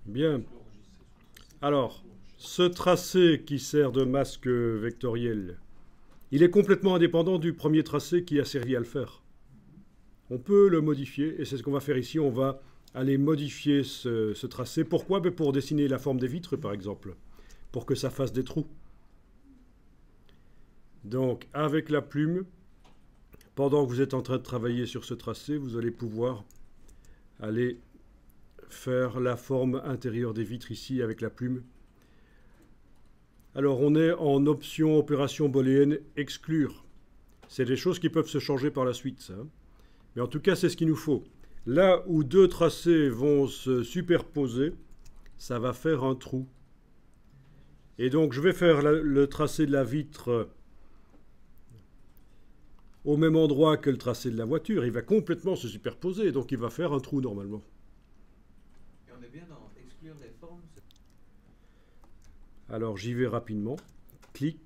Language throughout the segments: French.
Bien. Alors, ce tracé qui sert de masque vectoriel, il est complètement indépendant du premier tracé qui a servi à le faire. On peut le modifier, et c'est ce qu'on va faire ici. On va aller modifier ce tracé. Pourquoi? Ben, pour dessiner la forme des vitres, par exemple, pour que ça fasse des trous. Donc, avec la plume, pendant que vous êtes en train de travailler sur ce tracé, vous allez pouvoir aller faire la forme intérieure des vitres ici avec la plume. Alors on est en option opération booléenne exclure. C'est des choses qui peuvent se changer par la suite, ça. Mais en tout cas, c'est ce qu'il nous faut. Là où deux tracés vont se superposer, ça va faire un trou. Et donc je vais faire le tracé de la vitre au même endroit que le tracé de la voiture. Il va complètement se superposer, donc il va faire un trou normalement. Et on est bien dans exclure des formes. Alors j'y vais rapidement. Clic,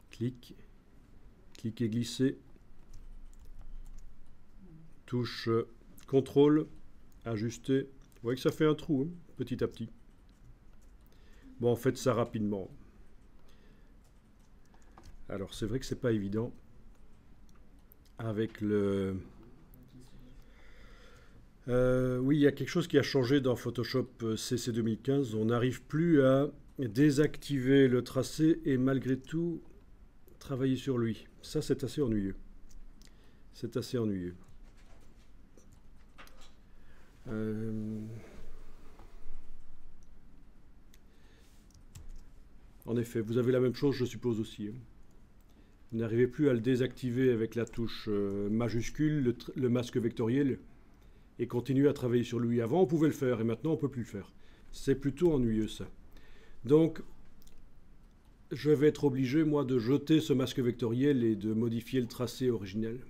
clic, clic et glisser. Touche CTRL, ajuster. Vous voyez que ça fait un trou, hein, petit à petit. Bon, faites ça rapidement. Alors c'est vrai que c'est pas évident avec le... oui, il y a quelque chose qui a changé dans Photoshop CC 2015. On n'arrive plus à désactiver le tracé et malgré tout travailler sur lui. Ça, c'est assez ennuyeux. C'est assez ennuyeux. En effet, vous avez la même chose, je suppose aussi. Vous n'arrivez plus à le désactiver avec la touche majuscule, le masque vectoriel, et continuer à travailler sur lui. Avant, on pouvait le faire, et maintenant, on ne peut plus le faire. C'est plutôt ennuyeux, ça. Donc, je vais être obligé, moi, de jeter ce masque vectoriel et de modifier le tracé originel.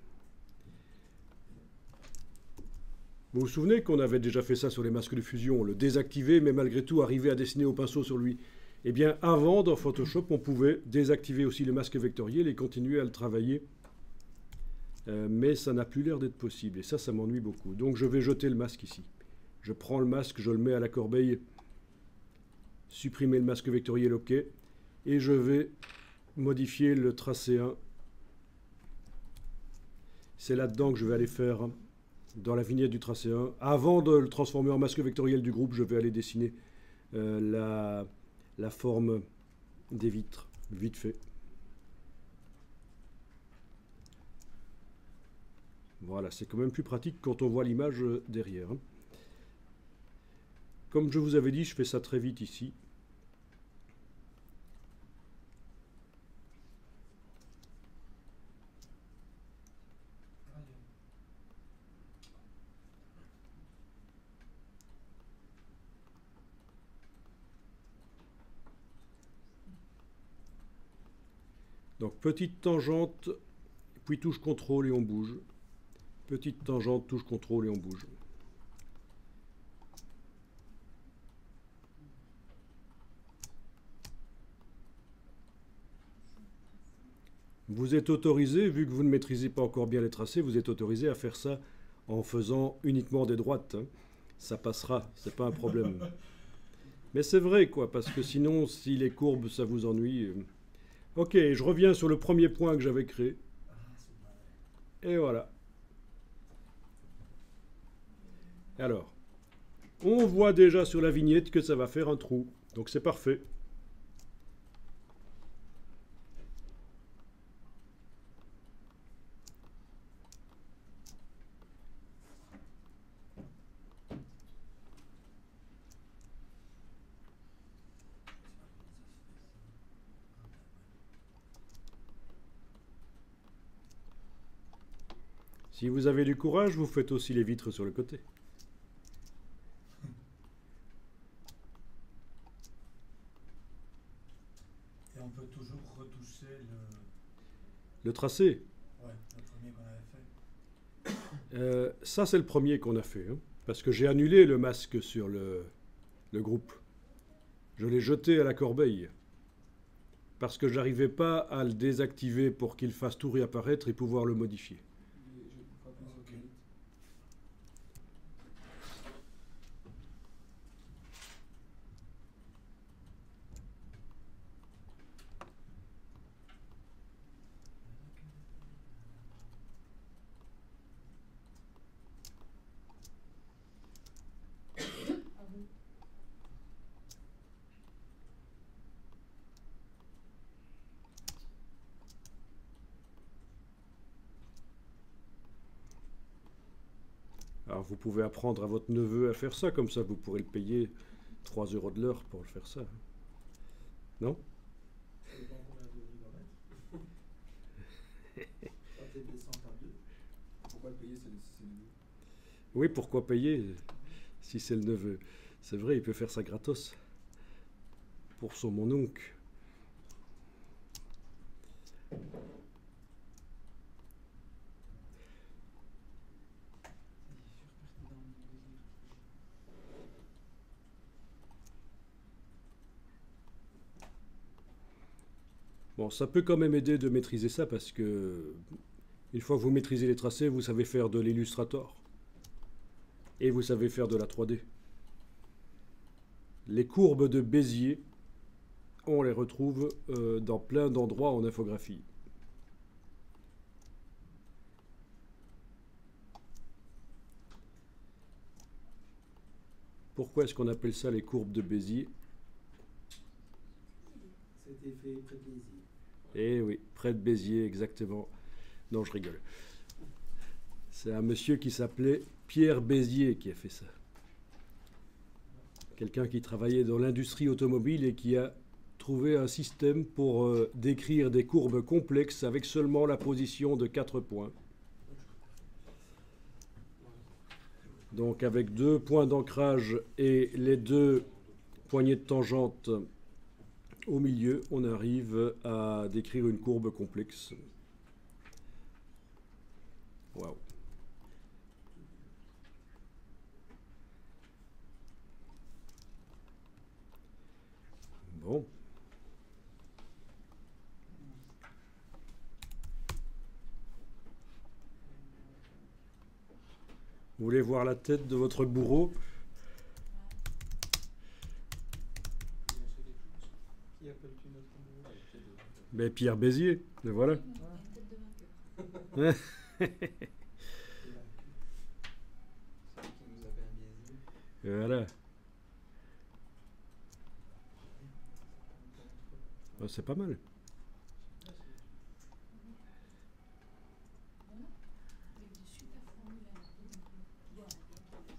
Vous vous souvenez qu'on avait déjà fait ça sur les masques de fusion, le désactiver, mais malgré tout arriver à dessiner au pinceau sur lui. Eh bien, avant, dans Photoshop, on pouvait désactiver aussi le masque vectoriel et continuer à le travailler. Mais ça n'a plus l'air d'être possible, et ça m'ennuie beaucoup. Donc je vais jeter le masque ici. Je prends le masque, je le mets à la corbeille, supprimer le masque vectoriel, OK, et je vais modifier le tracé 1. C'est là-dedans que je vais aller faire, dans la vignette du tracé 1. Avant de le transformer en masque vectoriel du groupe, je vais aller dessiner la forme des vitres, vite fait. Voilà, c'est quand même plus pratique quand on voit l'image derrière. Comme je vous avais dit, je fais ça très vite ici. Donc petite tangente, puis touche CTRL et on bouge. Petite tangente, touche CTRL et on bouge. Vous êtes autorisé, vu que vous ne maîtrisez pas encore bien les tracés, vous êtes autorisé à faire ça en faisant uniquement des droites. Hein. Ça passera, c'est pas un problème. Mais c'est vrai, quoi, parce que sinon, si les courbes, ça vous ennuie... Ok, je reviens sur le premier point que j'avais créé. Et voilà. Alors, on voit déjà sur la vignette que ça va faire un trou. Donc c'est parfait. Si vous avez du courage, vous faites aussi les vitres sur le côté. Et on peut toujours retoucher Le tracé, ouais, le premier qu'on avait fait. ça c'est le premier qu'on a fait. Hein, parce que j'ai annulé le masque sur le groupe. Je l'ai jeté à la corbeille. Parce que je n'arrivais pas à le désactiver pour qu'il fasse tout réapparaître et pouvoir le modifier. Alors vous pouvez apprendre à votre neveu à faire ça, comme ça vous pourrez le payer 3 € de l'heure pour le faire ça. Non? Ça dépend combien de il va mettre. Ça va peut-être descendre à 2. Pourquoi le payer si c'est le mieux? Oui, pourquoi payer si c'est le neveu? C'est vrai, il peut faire ça gratos. Pour son mon oncle. Bon, ça peut quand même aider de maîtriser ça parce que une fois que vous maîtrisez les tracés, vous savez faire de l'Illustrator. Et vous savez faire de la 3D. Les courbes de Bézier, on les retrouve dans plein d'endroits en infographie. Pourquoi est-ce qu'on appelle ça les courbes de Bézier? C'était fait près de Béziers. Eh oui, près de Béziers, exactement. Non, je rigole. C'est un monsieur qui s'appelait Pierre Bézier qui a fait ça. Quelqu'un qui travaillait dans l'industrie automobile et qui a trouvé un système pour décrire des courbes complexes avec seulement la position de 4 points. Donc avec 2 points d'ancrage et les 2 poignées de tangente au milieu, on arrive à décrire une courbe complexe. Waouh. Bon. Vous voulez voir la tête de votre bourreau? Qui appelle-tu notre bourreau? Ben, Pierre Bézier, le voilà. C'est lui qui nous a bien biaisé. Voilà. Ah, c'est pas mal.